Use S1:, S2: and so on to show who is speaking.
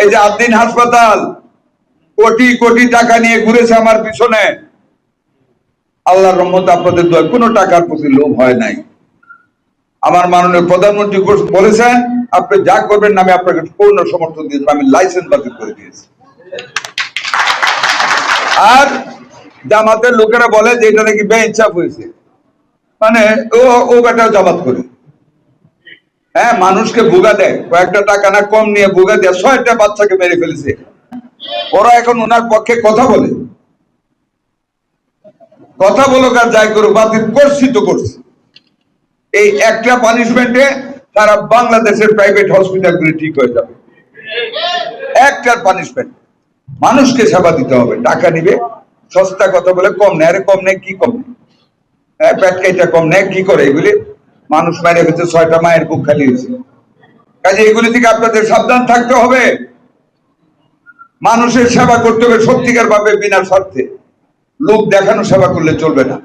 S1: এই যে আদ্দিন হাসপাতাল কোটি কোটি টাকা নিয়ে ঘুরেছে আমার পিছনে, আল্লাহর রহমতে আপনাদের দোয়া কোনো টাকার প্রতি লোভ হয় নাই। আমার মাননীয় প্রধানমন্ত্রী বলেছেন আপনি যা করবেন আমি আপনাকে পূর্ণ সমর্থন দিয়েছি, আমি লাইসেন্স বাতিল করে দিয়েছি। আর জামাতের লোকেরা বলে যে এটা নাকি বেইনসাফ হয়েছে, মানে ও বেটাও জামাত করে, হ্যাঁ, মানুষকে ভুগা দেয়, কয়েকটা টাকা না কম নিয়ে ভুগা দেয়, 6টা বাচ্চাকে মেরে ফেলেছে। ওরা এখন ওনার পক্ষে কথা বলে, কথা বলুক আর যাই করুক, বাতিল করছি তো করছি। এই একটা পানিশমেন্টে সারা বাংলাদেশের প্রাইভেট হসপিটালগুলি ঠিক হয়ে যাবে। একটার পানিশমেন্ট, মানুষকে সেবা দিতে হবে, টাকা নিবে, সস্তা কথা বলে কম নেয়, আরে কম নেয় কি কম নেয়, হ্যাঁ, পেট কেটে কম নেয় কি করে, এগুলি মানুষ মেরে ফেলছে, 6টা মায়ের বুক খালি হয়েছে। কাজে এগুলি থেকে আপনাদের সাবধান থাকতে হবে। মানুষের সেবা করতে হবে সত্যিকার ভাবে, বিনা স্বার্থে, লোক দেখানো সেবা করলে চলবে না।